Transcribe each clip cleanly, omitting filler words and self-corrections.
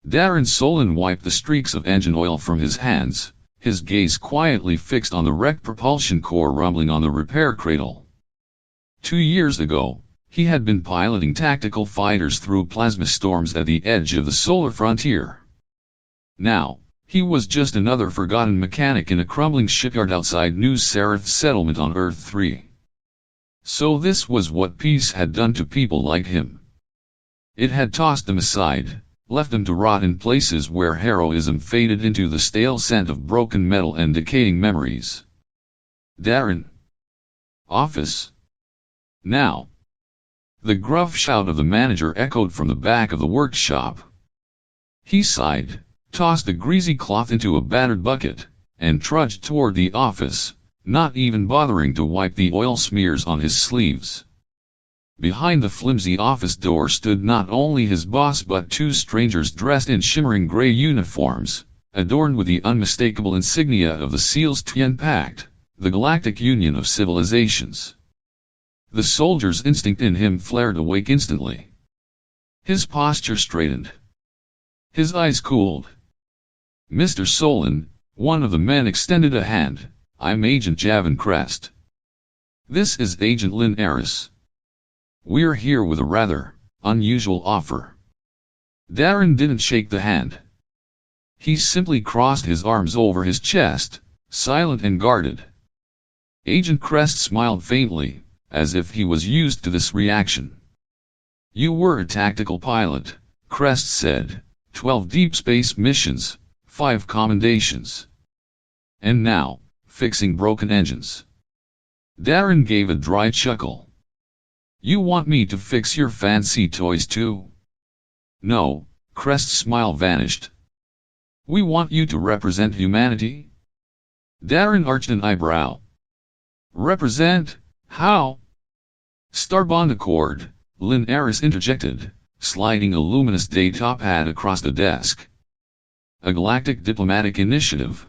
Darin Solen wiped the streaks of engine oil from his hands, his gaze quietly fixed on the wrecked propulsion core rumbling on the repair cradle. 2 years ago, he had been piloting tactical fighters through plasma storms at the edge of the solar frontier. Now, he was just another forgotten mechanic in a crumbling shipyard outside New Seraph settlement on Earth 3. So this was what peace had done to people like him. It had tossed them aside, left them to rot in places where heroism faded into the stale scent of broken metal and decaying memories. Darin. Office. Now. The gruff shout of the manager echoed from the back of the workshop. He sighed, tossed the greasy cloth into a battered bucket, and trudged toward the office, not even bothering to wipe the oil smears on his sleeves. Behind the flimsy office door stood not only his boss but 2 strangers dressed in shimmering gray uniforms, adorned with the unmistakable insignia of the SEALs Tien Pact, the Galactic Union of Civilizations. The soldier's instinct in him flared awake instantly. His posture straightened. His eyes cooled. "Mr. Solen," one of the men extended a hand, "I'm Agent Javin Crest. This is Agent Selariis. We're here with a rather unusual offer." Darin didn't shake the hand. He simply crossed his arms over his chest, silent and guarded. Agent Crest smiled faintly, as if he was used to this reaction. "You were a tactical pilot," Crest said, 12 deep space missions, 5 commendations. And now, fixing broken engines." Darin gave a dry chuckle. "You want me to fix your fancy toys too?" "No," Crest's smile vanished. "We want you to represent humanity." Darin arched an eyebrow. "Represent? How?" "Starbond Accord," Selariis interjected, sliding a luminous data pad across the desk. "A galactic diplomatic initiative.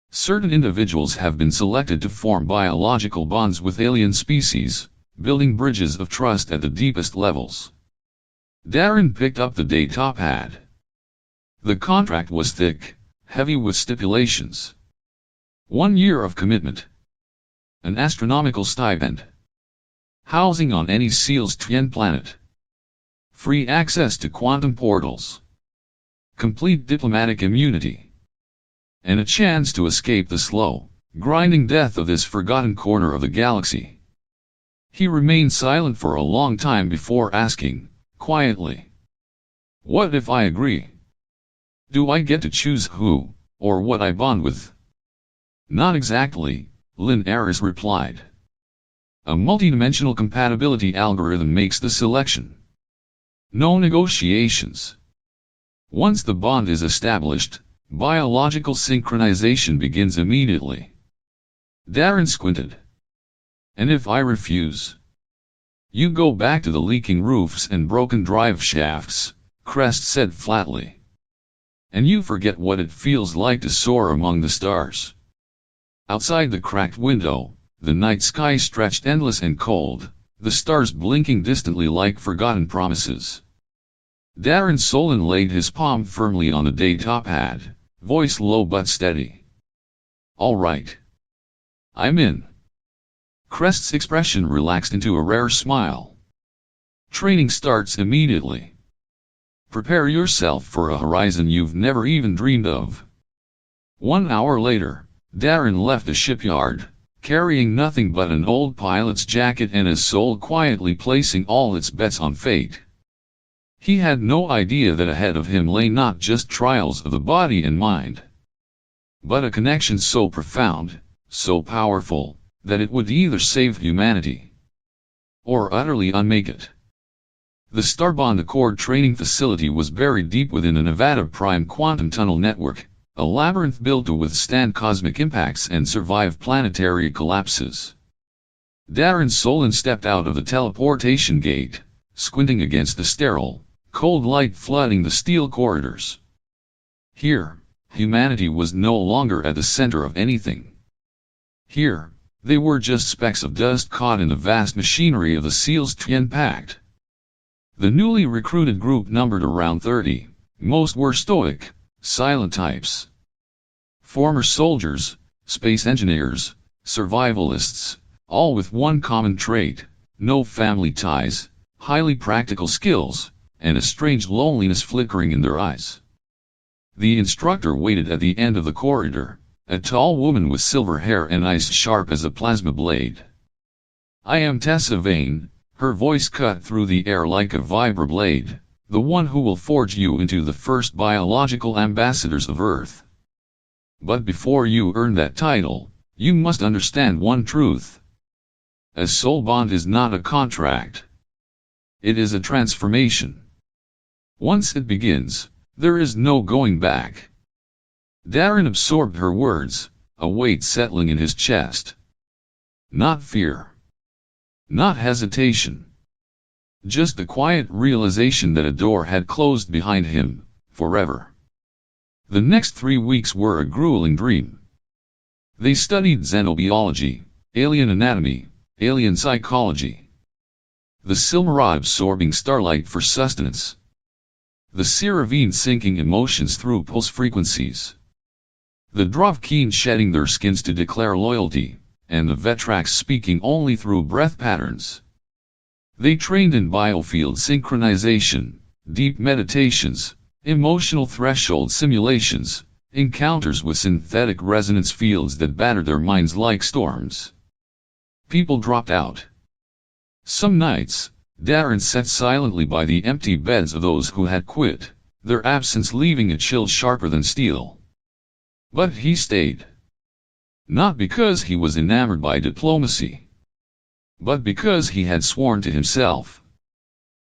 Certain individuals have been selected to form biological bonds with alien species, building bridges of trust at the deepest levels." Darin picked up the data pad. The contract was thick, heavy with stipulations. 1 year of commitment. An astronomical stipend. Housing on any SEALs Tien planet. Free access to quantum portals. Complete diplomatic immunity. And a chance to escape the slow, grinding death of this forgotten corner of the galaxy. He remained silent for a long time before asking, quietly, "What if I agree? Do I get to choose who, or what I bond with?" "Not exactly," Selariis replied. "A multidimensional compatibility algorithm makes the selection. No negotiations. Once the bond is established, biological synchronization begins immediately." Darin squinted. "And if I refuse?" "You go back to the leaking roofs and broken drive shafts," Crest said flatly. "And you forget what it feels like to soar among the stars." Outside the cracked window, the night sky stretched endless and cold, the stars blinking distantly like forgotten promises. Darin Solen laid his palm firmly on the data pad, voice low but steady. "All right. I'm in." Crest's expression relaxed into a rare smile. "Training starts immediately. Prepare yourself for a horizon you've never even dreamed of." 1 hour later, Darin left the shipyard, carrying nothing but an old pilot's jacket and his soul quietly placing all its bets on fate. He had no idea that ahead of him lay not just trials of the body and mind, but a connection so profound, so powerful, that it would either save humanity or utterly unmake it. The Starbond Accord training facility was buried deep within the Nevada Prime Quantum Tunnel Network, a labyrinth built to withstand cosmic impacts and survive planetary collapses. Darin Solen stepped out of the teleportation gate, squinting against the sterile, cold light flooding the steel corridors. Here, humanity was no longer at the center of anything. Here, they were just specks of dust caught in the vast machinery of the SEALs Tien Pact. The newly recruited group numbered around 30, Most were stoic, silent types. Former soldiers, space engineers, survivalists, all with one common trait: no family ties, highly practical skills, and a strange loneliness flickering in their eyes. The instructor waited at the end of the corridor, a tall woman with silver hair and eyes sharp as a plasma blade. "I am Tessa Vane," her voice cut through the air like a vibroblade, "the one who will forge you into the first biological ambassadors of Earth. But before you earn that title, you must understand one truth. A soul bond is not a contract. It is a transformation. Once it begins, there is no going back." Darin absorbed her words, a weight settling in his chest. Not fear. Not hesitation. Just the quiet realization that a door had closed behind him, forever. The next 3 weeks were a grueling dream. They studied xenobiology, alien anatomy, alien psychology. The Selariis absorbing starlight for sustenance. The Selariis sinking emotions through pulse frequencies. The Drovkeen shedding their skins to declare loyalty, and the Vetrax speaking only through breath patterns. They trained in biofield synchronization, deep meditations, emotional threshold simulations, encounters with synthetic resonance fields that battered their minds like storms. People dropped out. Some nights, Darin sat silently by the empty beds of those who had quit, their absence leaving a chill sharper than steel. But he stayed. Not because he was enamored by diplomacy, but because he had sworn to himself.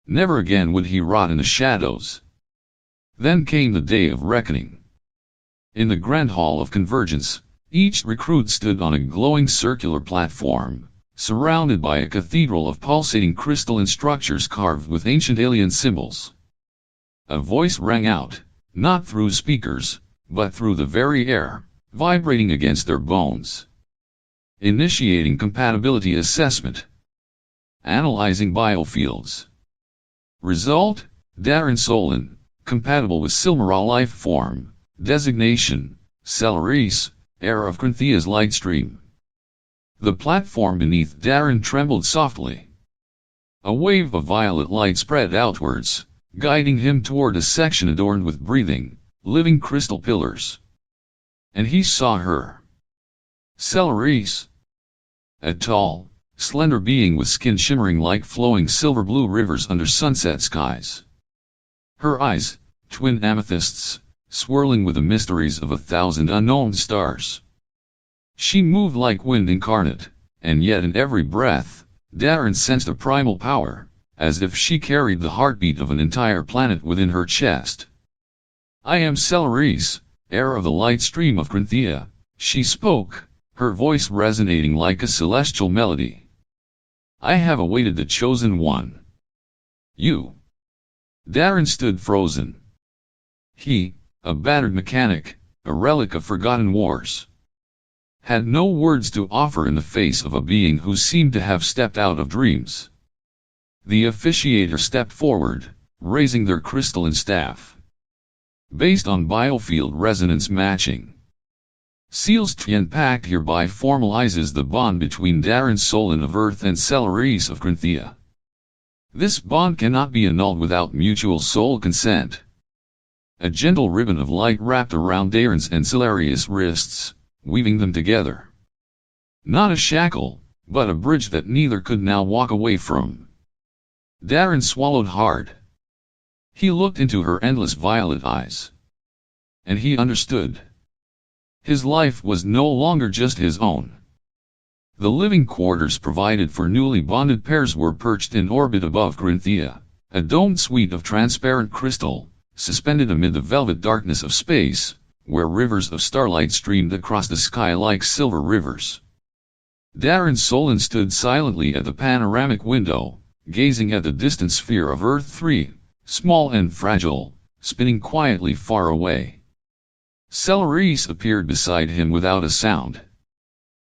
Never again would he rot in the shadows. Then came the day of reckoning. In the grand hall of convergence, each recruit stood on a glowing circular platform, surrounded by a cathedral of pulsating crystalline structures carved with ancient alien symbols. A voice rang out, not through speakers, but through the very air, vibrating against their bones. Initiating compatibility assessment. Analyzing biofields. Result: Darin Solen, compatible with Selariis life form. Designation: Selariis, heir of Crynthia's light stream. The platform beneath Darin trembled softly. A wave of violet light spread outwards, guiding him toward a section adorned with breathing, living crystal pillars. And he saw her. Selariis. A tall, slender being with skin shimmering like flowing silver-blue rivers under sunset skies. Her eyes, twin amethysts, swirling with the mysteries of 1,000 unknown stars. She moved like wind incarnate, and yet in every breath, Darin sensed a primal power, as if she carried the heartbeat of an entire planet within her chest. "I am Selariis, heir of the light stream of Cynthia," she spoke, her voice resonating like a celestial melody. "I have awaited the chosen one. You." Darin stood frozen. He, a battered mechanic, a relic of forgotten wars, had no words to offer in the face of a being who seemed to have stepped out of dreams. The officiator stepped forward, raising their crystalline staff. "Based on biofield resonance matching, Seals Tien Pact hereby formalizes the bond between Darin Solen of Earth and Selariis of Cynthia. This bond cannot be annulled without mutual soul consent." A gentle ribbon of light wrapped around Darin's and Selariis' wrists, weaving them together. Not a shackle, but a bridge that neither could now walk away from. Darin swallowed hard. He looked into her endless violet eyes. And he understood. His life was no longer just his own. The living quarters provided for newly bonded pairs were perched in orbit above Cynthia, a domed suite of transparent crystal, suspended amid the velvet darkness of space, where rivers of starlight streamed across the sky like silver rivers. Darin Solen stood silently at the panoramic window, gazing at the distant sphere of Earth 3, small and fragile, spinning quietly far away. Selariis appeared beside him without a sound.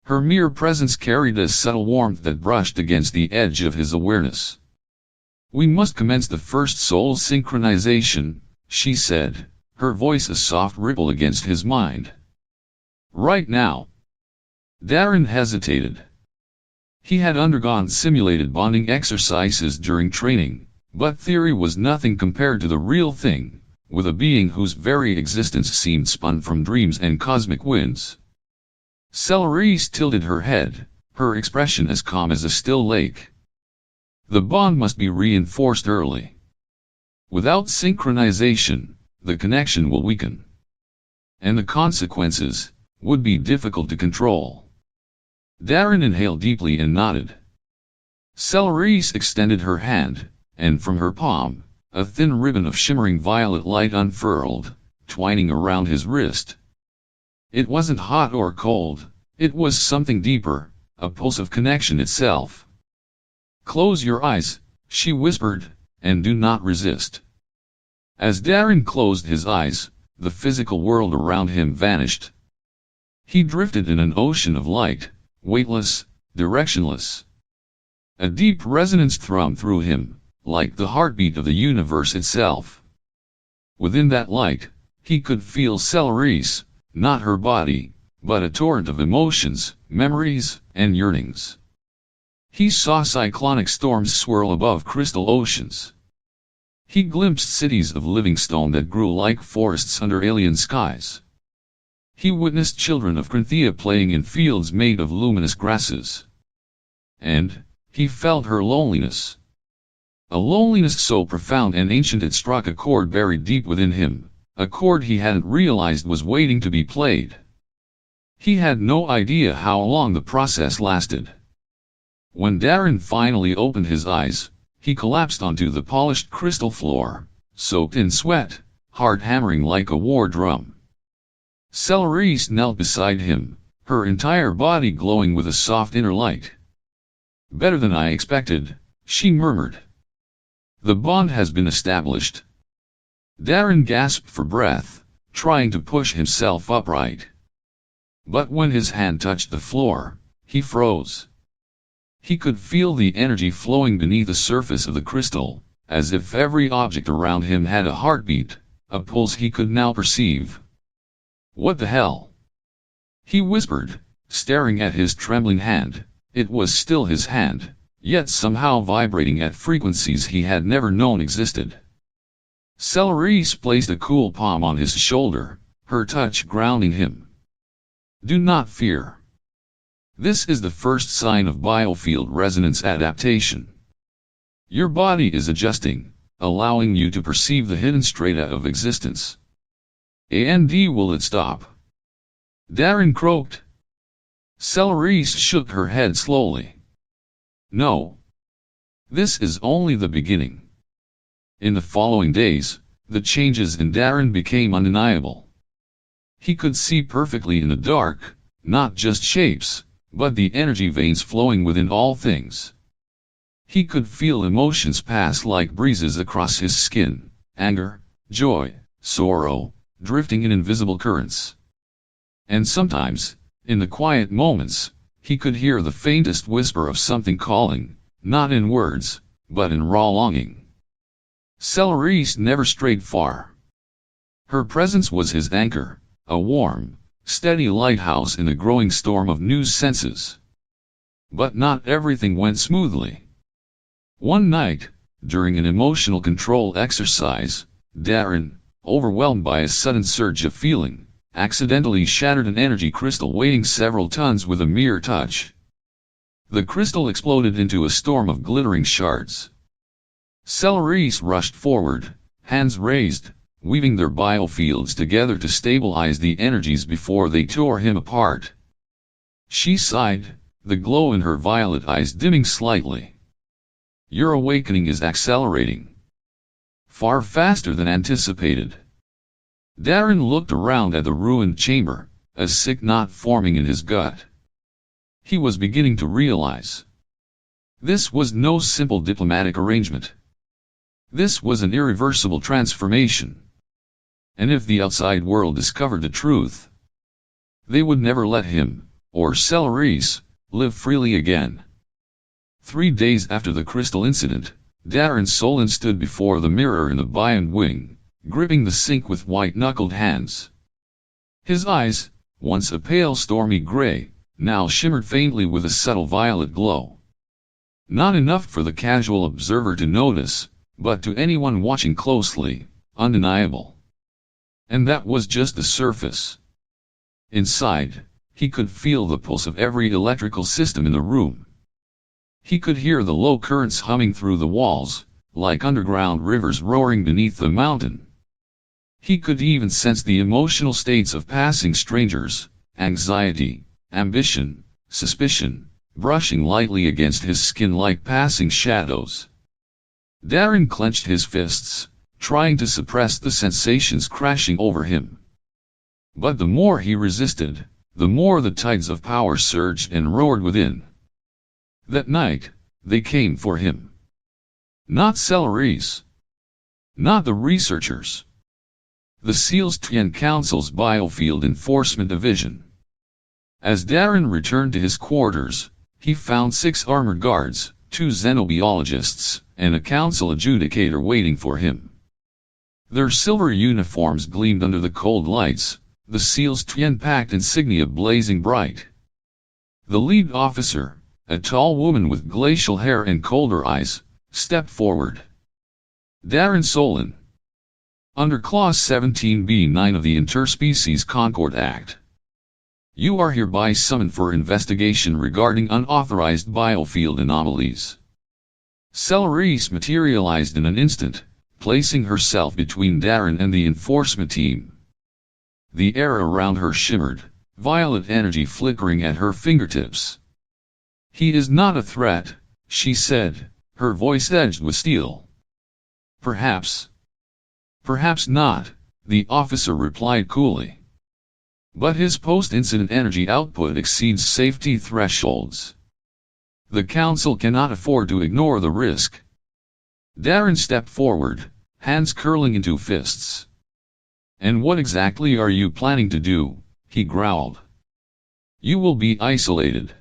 Her mere presence carried a subtle warmth that brushed against the edge of his awareness. "We must commence the first soul synchronization," she said, her voice a soft ripple against his mind. Right now. Darin hesitated. He had undergone simulated bonding exercises during training, but theory was nothing compared to the real thing, with a being whose very existence seemed spun from dreams and cosmic winds. Selariis tilted her head, her expression as calm as a still lake. The bond must be reinforced early. Without synchronization, the connection will weaken. And the consequences would be difficult to control. Darin inhaled deeply and nodded. Selariis extended her hand, and from her palm, a thin ribbon of shimmering violet light unfurled, twining around his wrist. It wasn't hot or cold, it was something deeper, a pulse of connection itself. Close your eyes, she whispered, and do not resist. As Darin closed his eyes, the physical world around him vanished. He drifted in an ocean of light, weightless, directionless. A deep resonance thrummed through him, like the heartbeat of the universe itself. Within that light, he could feel Selariis, not her body, but a torrent of emotions, memories, and yearnings. He saw cyclonic storms swirl above crystal oceans. He glimpsed cities of living stone that grew like forests under alien skies. He witnessed children of Crinthea playing in fields made of luminous grasses. And he felt her loneliness. A loneliness so profound and ancient it struck a chord buried deep within him, a chord he hadn't realized was waiting to be played. He had no idea how long the process lasted. When Darin finally opened his eyes, he collapsed onto the polished crystal floor, soaked in sweat, heart hammering like a war drum. Selariis knelt beside him, her entire body glowing with a soft inner light. Better than I expected, she murmured. The bond has been established. Darin gasped for breath, trying to push himself upright. But when his hand touched the floor, he froze. He could feel the energy flowing beneath the surface of the crystal, as if every object around him had a heartbeat, a pulse he could now perceive. What the hell? He whispered, staring at his trembling hand. It was still his hand, yet somehow vibrating at frequencies he had never known existed. Selariis placed a cool palm on his shoulder, her touch grounding him. Do not fear. This is the first sign of biofield resonance adaptation. Your body is adjusting, allowing you to perceive the hidden strata of existence. And will it stop? Darin croaked. Selariis shook her head slowly. No. This is only the beginning. In the following days, the changes in Darin became undeniable. He could see perfectly in the dark, not just shapes, but the energy veins flowing within all things. He could feel emotions pass like breezes across his skin, anger, joy, sorrow, drifting in invisible currents. And sometimes, in the quiet moments, he could hear the faintest whisper of something calling, not in words, but in raw longing. Selariis never strayed far. Her presence was his anchor, a warm, steady lighthouse in the growing storm of new senses. But not everything went smoothly. One night, during an emotional control exercise, Darin, overwhelmed by a sudden surge of feeling, accidentally shattered an energy crystal weighing several tons with a mere touch. The crystal exploded into a storm of glittering shards. Selariis rushed forward, hands raised, weaving their biofields together to stabilize the energies before they tore him apart. She sighed, the glow in her violet eyes dimming slightly. Your awakening is accelerating. Far faster than anticipated. Darin looked around at the ruined chamber, a sick knot forming in his gut. He was beginning to realize. This was no simple diplomatic arrangement. This was an irreversible transformation. And if the outside world discovered the truth, they would never let him, or Selariis, live freely again. 3 days after the crystal incident, Darin Solen stood before the mirror in the Biond wing, gripping the sink with white-knuckled hands. His eyes, once a pale stormy gray, now shimmered faintly with a subtle violet glow. Not enough for the casual observer to notice, but to anyone watching closely, undeniable. And that was just the surface. Inside, he could feel the pulse of every electrical system in the room. He could hear the low currents humming through the walls, like underground rivers roaring beneath the mountain. He could even sense the emotional states of passing strangers, anxiety, ambition, suspicion, brushing lightly against his skin like passing shadows. Darin clenched his fists, trying to suppress the sensations crashing over him. But the more he resisted, the more the tides of power surged and roared within. That night, they came for him. Not Selariis. Not the researchers. The Sealstian Council's Biofield Enforcement Division. As Darin returned to his quarters, he found 6 armored guards, 2 xenobiologists, and a council adjudicator waiting for him. Their silver uniforms gleamed under the cold lights, the Sealstian Pact insignia blazing bright. The lead officer, a tall woman with glacial hair and colder eyes, stepped forward. Darin Solen. Under Clause 17b-9 of the Interspecies Concord Act, you are hereby summoned for investigation regarding unauthorized biofield anomalies. Selariis materialized in an instant, placing herself between Darin and the enforcement team. The air around her shimmered, violet energy flickering at her fingertips. He is not a threat, she said, her voice edged with steel. Perhaps. Perhaps not, the officer replied coolly. But his post-incident energy output exceeds safety thresholds. The council cannot afford to ignore the risk. Darin stepped forward, hands curling into fists. And what exactly are you planning to do? He growled. You will be isolated.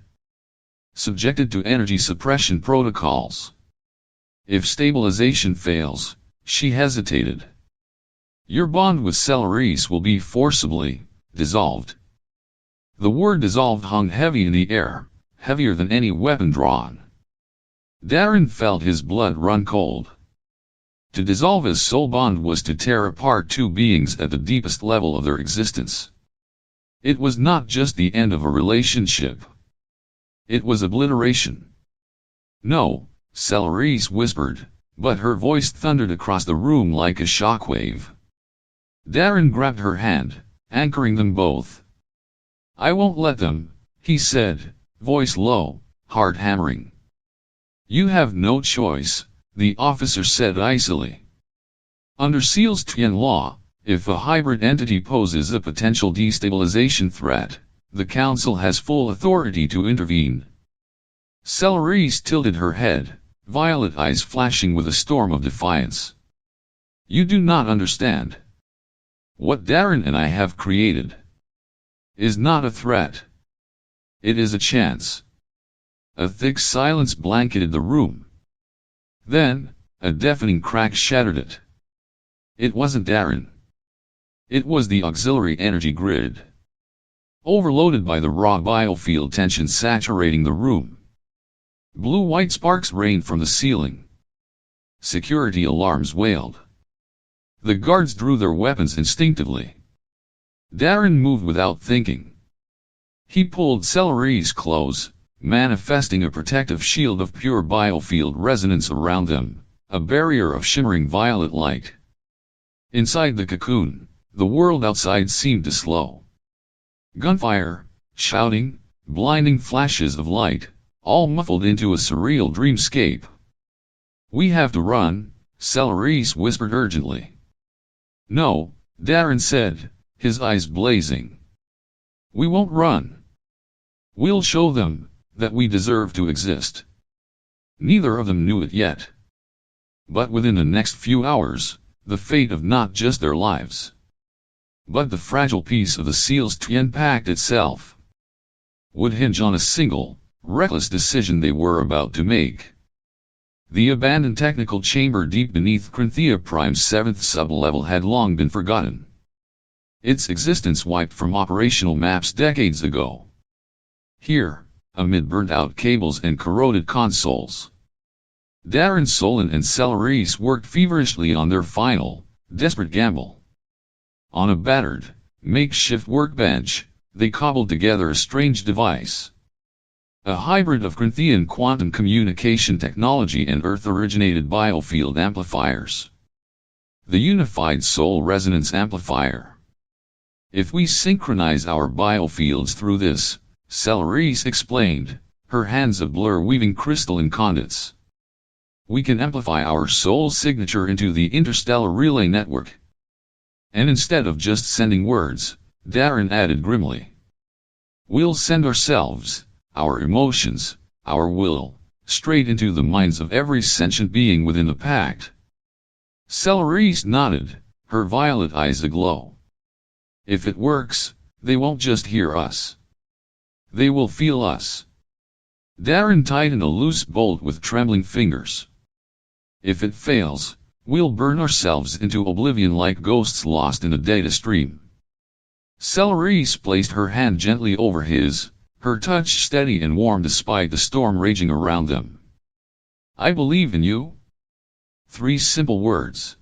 Subjected to energy suppression protocols. If stabilization fails, she hesitated. Your bond with Selariis will be forcibly dissolved. The word dissolved hung heavy in the air, heavier than any weapon drawn. Darin felt his blood run cold. To dissolve his soul bond was to tear apart 2 beings at the deepest level of their existence. It was not just the end of a relationship. It was obliteration. No, Selariis whispered, but her voice thundered across the room like a shockwave. Darin grabbed her hand, anchoring them both. I won't let them, he said, voice low, heart hammering. You have no choice, the officer said icily. Under Sealstian law, if a hybrid entity poses a potential destabilization threat, the council has full authority to intervene. Selariis tilted her head, violet eyes flashing with a storm of defiance. You do not understand. What Darin and I have created is not a threat. It is a chance. A thick silence blanketed the room. Then, a deafening crack shattered it. It wasn't Darin. It was the auxiliary energy grid. Overloaded by the raw biofield tension saturating the room. Blue-white sparks rained from the ceiling. Security alarms wailed. The guards drew their weapons instinctively. Darin moved without thinking. He pulled Selariis close, manifesting a protective shield of pure biofield resonance around them, a barrier of shimmering violet light. Inside the cocoon, the world outside seemed to slow. Gunfire, shouting, blinding flashes of light, all muffled into a surreal dreamscape. We have to run, Selariis whispered urgently. No, Darin said, his eyes blazing. We won't run. We'll show them that we deserve to exist. Neither of them knew it yet. But within the next few hours, the fate of not just their lives, but the fragile piece of the Sealstian Pact itself, would hinge on a single, reckless decision they were about to make. The abandoned technical chamber deep beneath Crinthea Prime's 7th sublevel had long been forgotten. Its existence wiped from operational maps decades ago. Here, amid burnt-out cables and corroded consoles, Darin Solen and Selariis worked feverishly on their final, desperate gamble. On a battered, makeshift workbench, they cobbled together a strange device. A hybrid of Crinthean quantum communication technology and Earth-originated biofield amplifiers. The Unified Soul Resonance Amplifier. If we synchronize our biofields through this, Selariis explained, her hands a blur weaving crystalline conduits, we can amplify our soul signature into the interstellar relay network. And instead of just sending words, Darin added grimly, we'll send ourselves, our emotions, our will, straight into the minds of every sentient being within the pact. Selariis nodded, her violet eyes aglow. If it works, they won't just hear us. They will feel us. Darin tightened a loose bolt with trembling fingers. If it fails, we'll burn ourselves into oblivion like ghosts lost in a data stream. Selariis placed her hand gently over his, her touch steady and warm despite the storm raging around them. I believe in you. 3 simple words.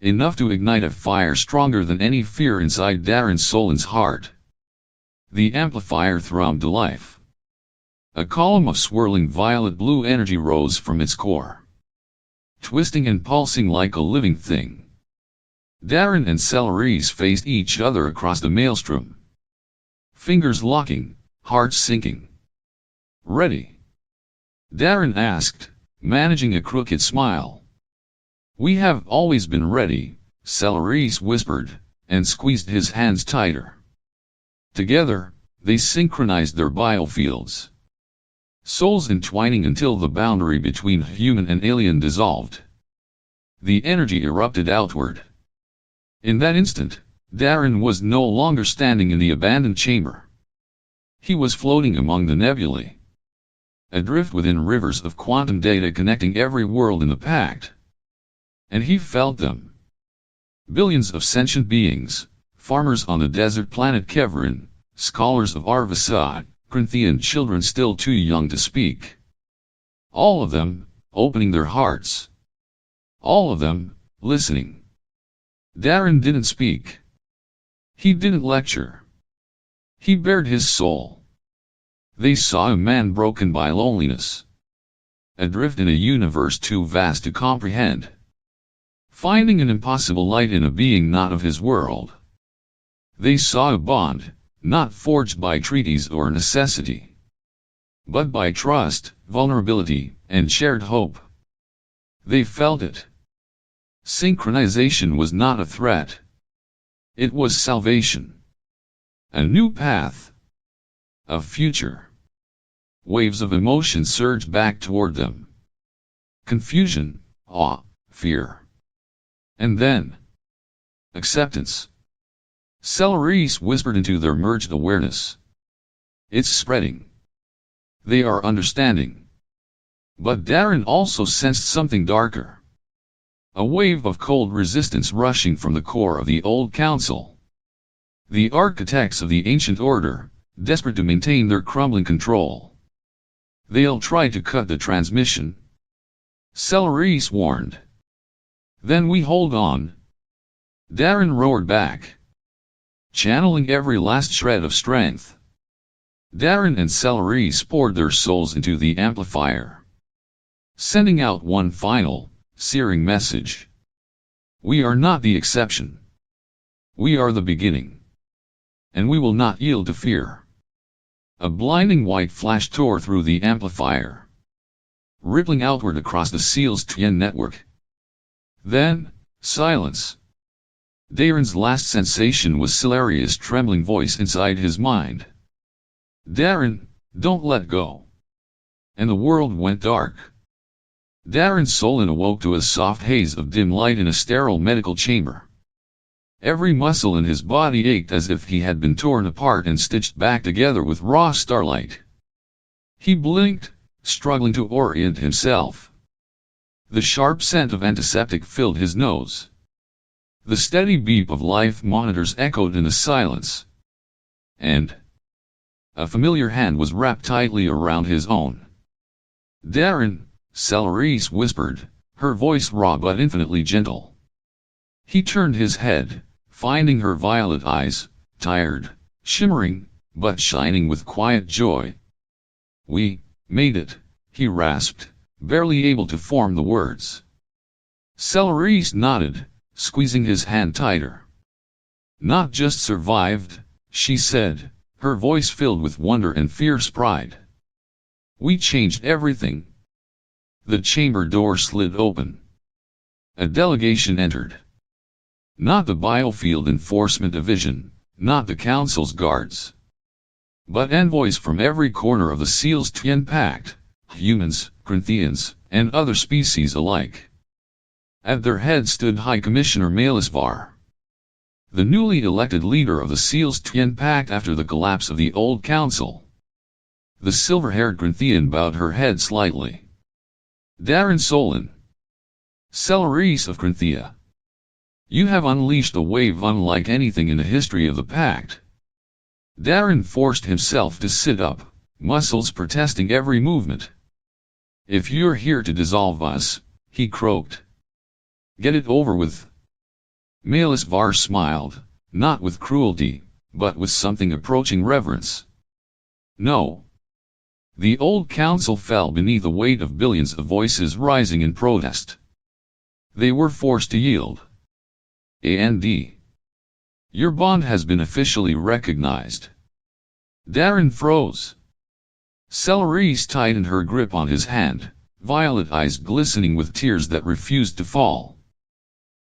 Enough to ignite a fire stronger than any fear inside Darin Solen's heart. The amplifier thrummed to life. A column of swirling violet-blue energy rose from its core, twisting and pulsing like a living thing. Darin and Selariis faced each other across the maelstrom. Fingers locking, hearts sinking. Ready? Darin asked, managing a crooked smile. We have always been ready, Selariis whispered, and squeezed his hands tighter. Together, they synchronized their biofields. Souls entwining until the boundary between human and alien dissolved. The energy erupted outward. In that instant, Darin was no longer standing in the abandoned chamber. He was floating among the nebulae, adrift within rivers of quantum data connecting every world in the pact. And he felt them. Billions of sentient beings, farmers on the desert planet Kevrin, scholars of Arvisad, Crinthean children still too young to speak. All of them, opening their hearts. All of them, listening. Darin didn't speak. He didn't lecture. He bared his soul. They saw a man broken by loneliness, adrift in a universe too vast to comprehend, finding an impossible light in a being not of his world. They saw a bond, not forged by treaties or necessity, but by trust, vulnerability, and shared hope. They felt it. Synchronization was not a threat. It was salvation. A new path. A future. Waves of emotion surged back toward them. Confusion, awe, fear. And then, acceptance. Selariis whispered into their merged awareness. It's spreading. They are understanding. But Darin also sensed something darker. A wave of cold resistance rushing from the core of the old council. The architects of the ancient order, desperate to maintain their crumbling control. They'll try to cut the transmission. Selariis warned. Then we hold on. Darin roared back, channeling every last shred of strength. Darin and Selariis poured their souls into the amplifier, sending out one final, searing message. We are not the exception. We are the beginning. And we will not yield to fear. A blinding white flash tore through the amplifier, rippling outward across the seal's Tien network. Then, silence. Darin's last sensation was Selariis' trembling voice inside his mind. Darin, don't let go. And the world went dark. Darin Solen awoke to a soft haze of dim light in a sterile medical chamber. Every muscle in his body ached as if he had been torn apart and stitched back together with raw starlight. He blinked, struggling to orient himself. The sharp scent of antiseptic filled his nose. The steady beep of life monitors echoed in the silence. And a familiar hand was wrapped tightly around his own. "Darin," Selariis whispered, her voice raw but infinitely gentle. He turned his head, finding her violet eyes, tired, shimmering, but shining with quiet joy. "We made it," he rasped, barely able to form the words. Selariis nodded, squeezing his hand tighter. "Not just survived," she said, her voice filled with wonder and fierce pride. "We changed everything." The chamber door slid open. A delegation entered. Not the Biofield Enforcement Division, not the Council's guards, but envoys from every corner of the Seal's Twin Pact, humans, Corinthians, and other species alike. At their head stood High Commissioner Melisvar, the newly elected leader of the Seal's Twin Pact after the collapse of the old council. The silver-haired Corinthian bowed her head slightly. "Darin Solen, Selariis of Corinthia, you have unleashed a wave unlike anything in the history of the Pact." Darin forced himself to sit up, muscles protesting every movement. "If you're here to dissolve us," he croaked, "get it over with." Melisvar smiled, not with cruelty, but with something approaching reverence. "No." The old council fell beneath the weight of billions of voices rising in protest. They were forced to yield. "And your bond has been officially recognized." Darin froze. Selariis tightened her grip on his hand, violet eyes glistening with tears that refused to fall.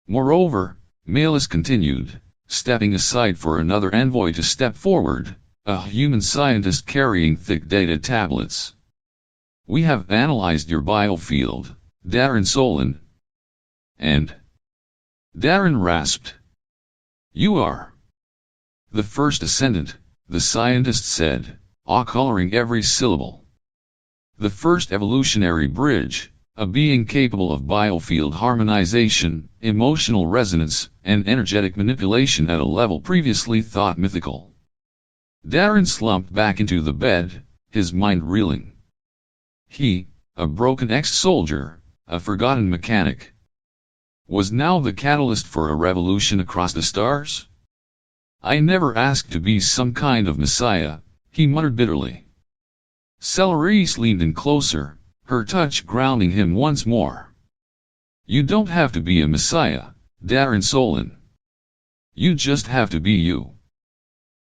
"Moreover," Melis continued, stepping aside for another envoy to step forward, a human scientist carrying thick data tablets. "We have analyzed your biofield, Darin Solen." "And?" Darin rasped. "You are the first ascendant," the scientist said, awe-coloring every syllable. "The first evolutionary bridge, a being capable of biofield harmonization, emotional resonance, and energetic manipulation at a level previously thought mythical." Darin slumped back into the bed, his mind reeling. He, a broken ex-soldier, a forgotten mechanic, was now the catalyst for a revolution across the stars? "I never asked to be some kind of messiah," he muttered bitterly. Selariis leaned in closer, her touch grounding him once more. "You don't have to be a messiah, Darin Solen. You just have to be you."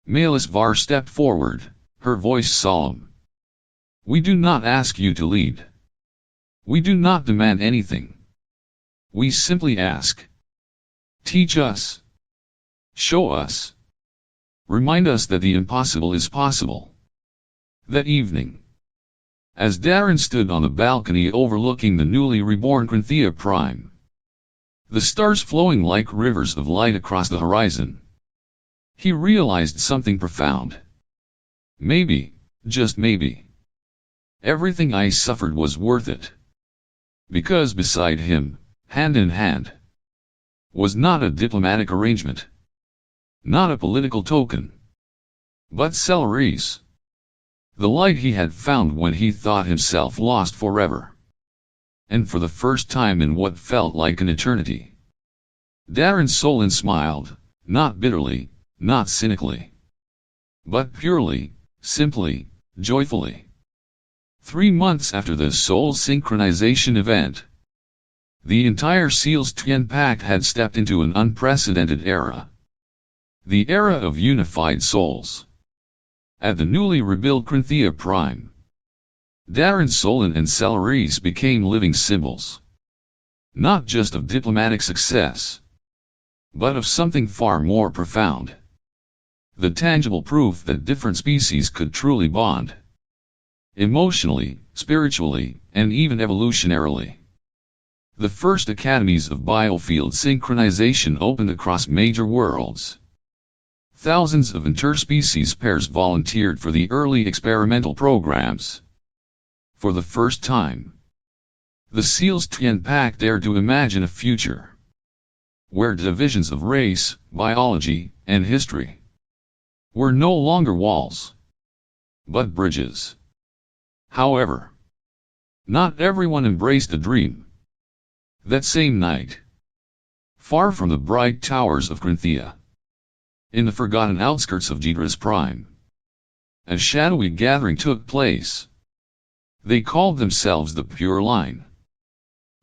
Melisvar stepped forward, her voice solemn. "We do not ask you to lead. We do not demand anything. We simply ask. Teach us. Show us. Remind us that the impossible is possible." That evening, as Darin stood on the balcony overlooking the newly reborn Corinthia Prime, the stars flowing like rivers of light across the horizon, he realized something profound. Maybe, just maybe, everything I suffered was worth it. Because beside him, hand in hand, was not a diplomatic arrangement, not a political token, but Selariis, the light he had found when he thought himself lost forever. And for the first time in what felt like an eternity, Darin Solen smiled, not bitterly, not cynically, but purely, simply, joyfully. 3 months after the soul synchronization event, the entire Seal's Twin Pact had stepped into an unprecedented era. The era of unified souls. At the newly rebuilt Corinthia Prime, Darin Solen and Selariis became living symbols. Not just of diplomatic success, but of something far more profound. The tangible proof that different species could truly bond. Emotionally, spiritually, and even evolutionarily. The first academies of biofield synchronization opened across major worlds. Thousands of interspecies pairs volunteered for the early experimental programs. For the first time, The SEALs Pact dared to imagine a future where divisions of race, biology, and history were no longer walls, but bridges. However, not everyone embraced the dream. That same night, far from the bright towers of Crinthea, in the forgotten outskirts of Gedra's Prime, a shadowy gathering took place. They called themselves the Pure Line,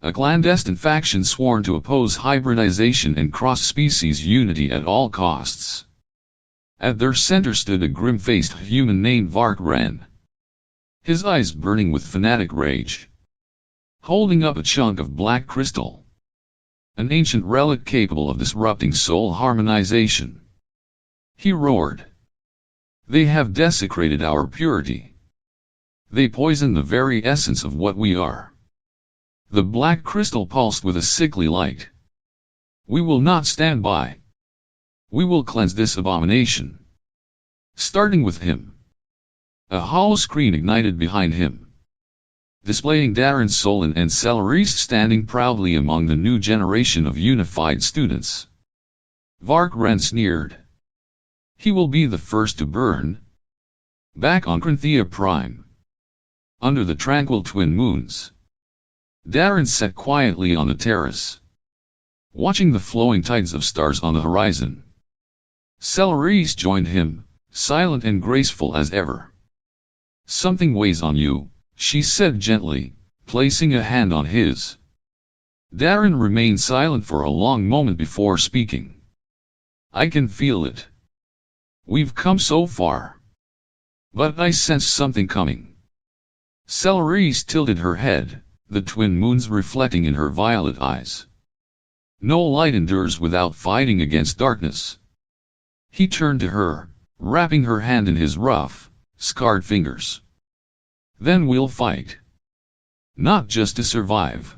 a clandestine faction sworn to oppose hybridization and cross-species unity at all costs. At their center stood a grim-faced human named Varkran, his eyes burning with fanatic rage, holding up a chunk of black crystal, an ancient relic capable of disrupting soul harmonization. He roared, "They have desecrated our purity. They poison the very essence of what we are." The black crystal pulsed with a sickly light. "We will not stand by. We will cleanse this abomination. Starting with him." A hollow screen ignited behind him, displaying Darin Solen and Selariis standing proudly among the new generation of unified students. Varkran sneered. "He will be the first to burn." Back on Crinthea Prime, under the tranquil twin moons, Darin sat quietly on the terrace, watching the flowing tides of stars on the horizon. Selariis joined him, silent and graceful as ever. "Something weighs on you," she said gently, placing a hand on his. Darin remained silent for a long moment before speaking. "I can feel it. We've come so far. But I sense something coming." Selariis tilted her head, the twin moons reflecting in her violet eyes. "No light endures without fighting against darkness." He turned to her, wrapping her hand in his rough, scarred fingers. "Then we'll fight. Not just to survive,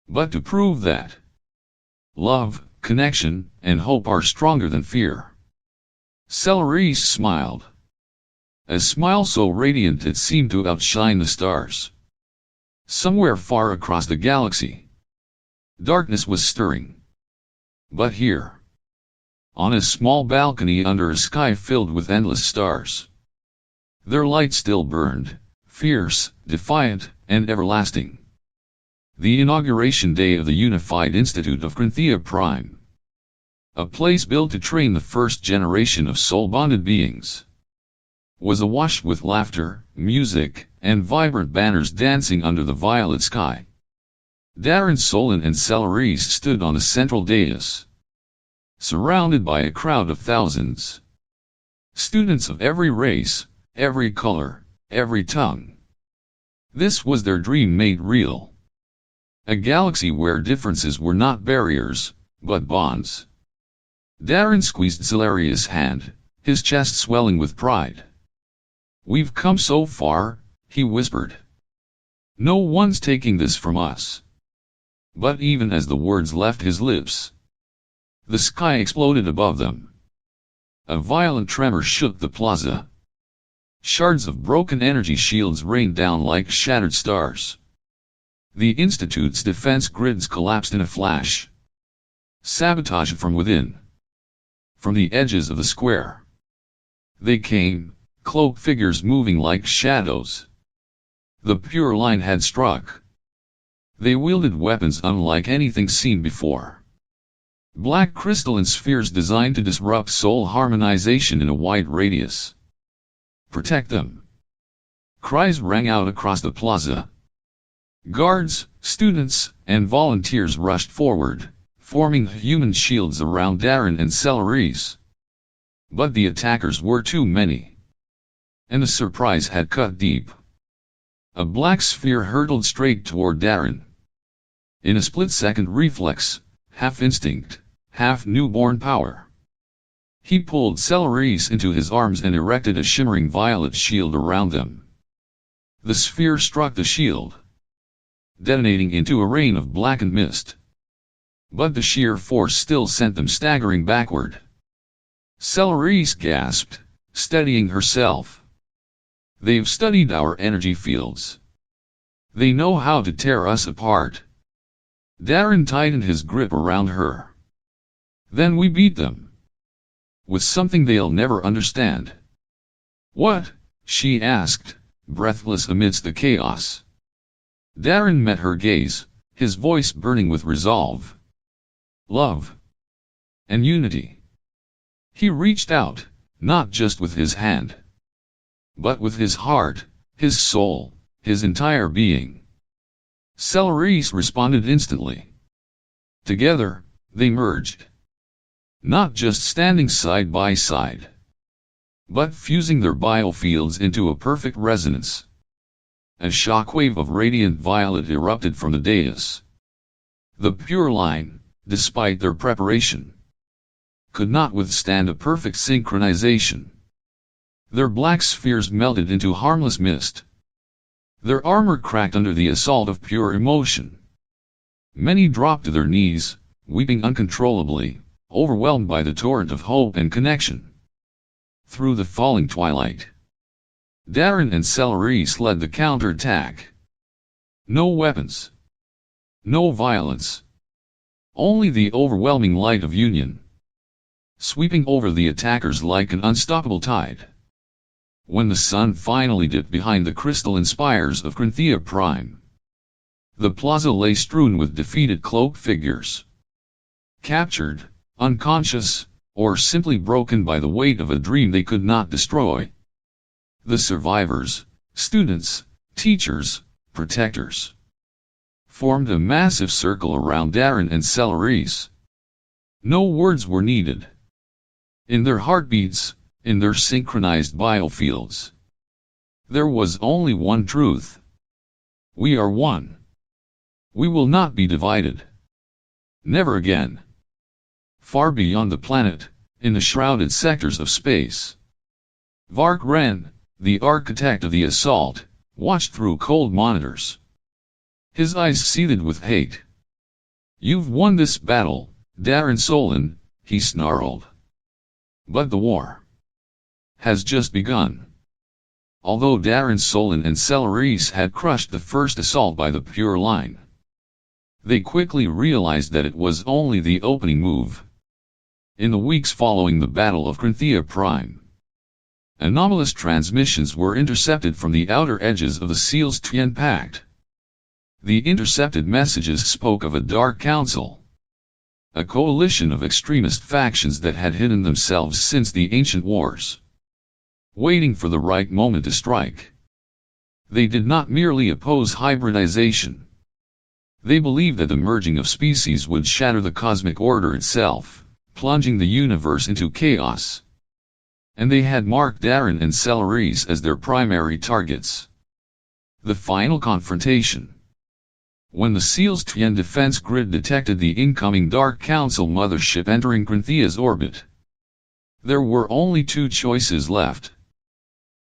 but to prove that love, connection, and hope are stronger than fear." Selariis smiled, a smile so radiant it seemed to outshine the stars. Somewhere far across the galaxy, darkness was stirring. But here, on a small balcony under a sky filled with endless stars, their light still burned, fierce, defiant, and everlasting. The inauguration day of the Unified Institute of Crinthea Prime, a place built to train the first generation of soul-bonded beings, was awash with laughter, music, and vibrant banners dancing under the violet sky. Darin Solen and Selariis stood on the central dais, surrounded by a crowd of thousands. Students of every race, every color, every tongue. This was their dream made real. A galaxy where differences were not barriers, but bonds. Darin squeezed Selariis' hand, his chest swelling with pride. "We've come so far," he whispered. "No one's taking this from us." But even as the words left his lips, the sky exploded above them. A violent tremor shook the plaza. Shards of broken energy shields rained down like shattered stars. The Institute's defense grids collapsed in a flash. Sabotage from within. From the edges of the square, they came, cloaked figures moving like shadows. The Pure Line had struck. They wielded weapons unlike anything seen before. Black crystalline spheres designed to disrupt soul harmonization in a wide radius. "Protect them!" Cries rang out across the plaza. Guards, students, and volunteers rushed forward, forming human shields around Darin and Selariis. But the attackers were too many, and the surprise had cut deep. A black sphere hurtled straight toward Darin. In a split-second reflex, half instinct, half newborn power, he pulled Selariis into his arms and erected a shimmering violet shield around them. The sphere struck the shield, detonating into a rain of blackened mist. But the sheer force still sent them staggering backward. Selariis gasped, steadying herself. "They've studied our energy fields. They know how to tear us apart. Darin tightened his grip around her. Then we beat them. With something they'll never understand. What? She asked, breathless amidst the chaos. Darin met her gaze, his voice burning with resolve. Love. And unity. He reached out, not just with his hand, but with his heart, his soul, his entire being. Selariis responded instantly. Together, they merged. Not just standing side by side, but fusing their biofields into a perfect resonance. A shockwave of radiant violet erupted from the dais. The pure line, despite their preparation, could not withstand a perfect synchronization. Their black spheres melted into harmless mist. Their armor cracked under the assault of pure emotion. Many dropped to their knees, weeping uncontrollably, overwhelmed by the torrent of hope and connection. Through the falling twilight, Darin and Selariis led the counterattack. No weapons. No violence. Only the overwhelming light of union, sweeping over the attackers like an unstoppable tide. When the sun finally dipped behind the crystalline spires of Crinthea Prime, the plaza lay strewn with defeated cloaked figures. Captured, unconscious, or simply broken by the weight of a dream they could not destroy. The survivors, students, teachers, protectors, formed a massive circle around Darin and Selariis. No words were needed. In their heartbeats, in their synchronized biofields, there was only one truth. We are one. We will not be divided. Never again. Far beyond the planet, in the shrouded sectors of space, Vark Wren, the architect of the assault, watched through cold monitors. His eyes seethed with hate. You've won this battle, Darin Solen, he snarled. But the war has just begun. Although Darin Solen and Selariis had crushed the first assault by the pure line, they quickly realized that it was only the opening move. In the weeks following the Battle of Crinthea Prime, anomalous transmissions were intercepted from the outer edges of the Seals Tien Pact. The intercepted messages spoke of a dark council, a coalition of extremist factions that had hidden themselves since the ancient wars, waiting for the right moment to strike. They did not merely oppose hybridization. They believed that the merging of species would shatter the cosmic order itself, plunging the universe into chaos. And they had marked Darin and Selariis as their primary targets. The final confrontation. When the Seals Tien defense grid detected the incoming Dark Council mothership entering Crinthea's orbit, there were only two choices left.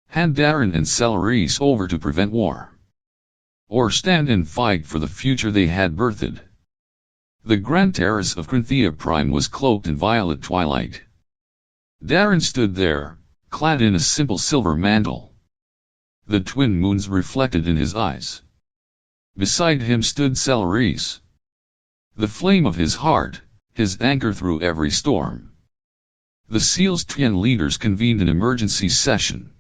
Hand Darin and Selariis over to prevent war, or stand and fight for the future they had birthed. The grand terrace of Crinthea Prime was cloaked in violet twilight. Darin stood there, clad in a simple silver mantle. The twin moons reflected in his eyes. Beside him stood Selariis, the flame of his heart, his anchor through every storm. The Seals Tien leaders convened an emergency session.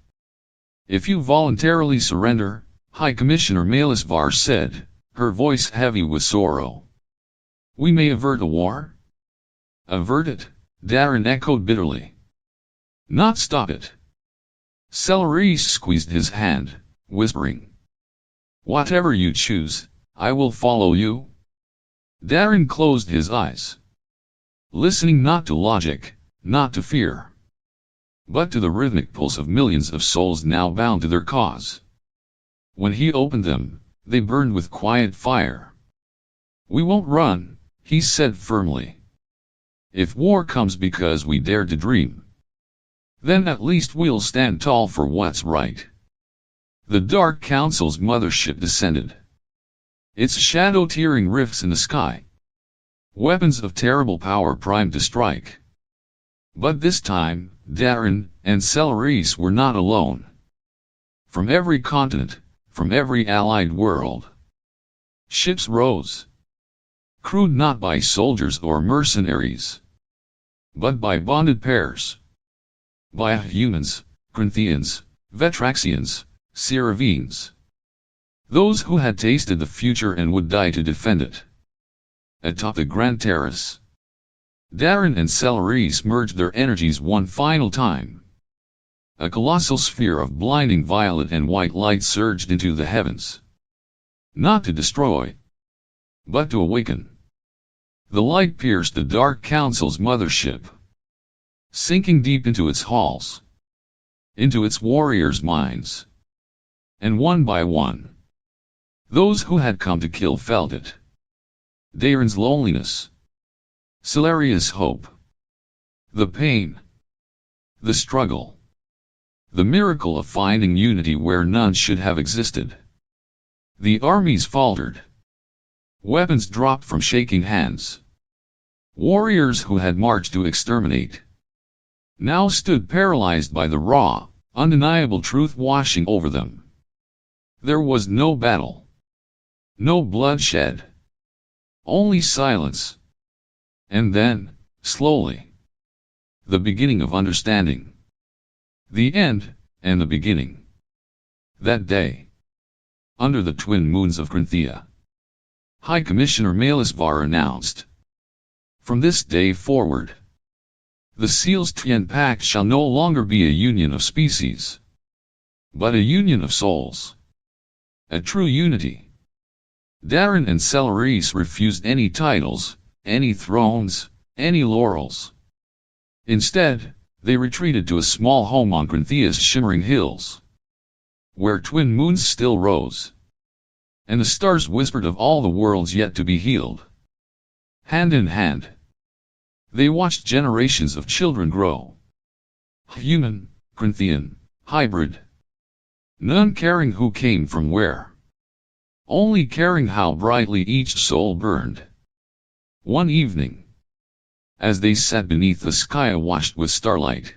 If you voluntarily surrender, High Commissioner Malisvar said, her voice heavy with sorrow, we may avert a war? Avert it, Darin echoed bitterly. Not stop it. Selariis squeezed his hand, whispering, whatever you choose, I will follow you. Darin closed his eyes, listening not to logic, not to fear, but to the rhythmic pulse of millions of souls now bound to their cause. When he opened them, they burned with quiet fire. We won't run, he said firmly. If war comes because we dared to dream, then at least we'll stand tall for what's right. The Dark Council's mothership descended, its shadow tearing rifts in the sky. Weapons of terrible power primed to strike. But this time, Darin and Selariis were not alone. From every continent, from every allied world, Ships rose. Crewed not by soldiers or mercenaries, but by bonded pairs. By humans, Corinthians, Vetraxians, Selariis. Those who had tasted the future and would die to defend it. Atop the grand terrace, Darin and Selariis merged their energies one final time. A colossal sphere of blinding violet and white light surged into the heavens. Not to destroy, but to awaken. The light pierced the Dark Council's mothership, sinking deep into its halls, into its warriors' minds. And one by one, those who had come to kill felt it. Darin's loneliness, Selariis' hope, the pain, the struggle, the miracle of finding unity where none should have existed. The armies faltered. Weapons dropped from shaking hands. Warriors who had marched to exterminate now stood paralyzed by the raw, undeniable truth washing over them. There was no battle, no bloodshed, only silence. And then, slowly, the beginning of understanding. The end, and the beginning. That day, under the twin moons of Corinthia, High Commissioner Malisvar announced, from this day forward, the Seal's Tien Pact shall no longer be a union of species, but a union of souls. A true unity. Darin and Selariis refused any titles, any thrones, any laurels. Instead, they retreated to a small home on Corinthia's shimmering hills, where twin moons still rose, and the stars whispered of all the worlds yet to be healed. Hand in hand, they watched generations of children grow. Human, Corinthian, hybrid. None caring who came from where, only caring how brightly each soul burned. One evening, as they sat beneath the sky awashed with starlight,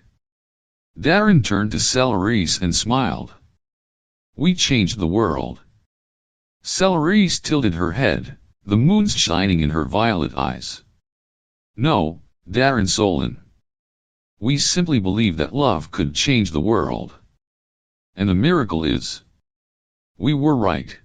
Darin turned to Selariis and smiled. We changed the world. Selariis tilted her head, the moons shining in her violet eyes. No, Darin Solen. We simply believed that love could change the world. And the miracle is, we were right.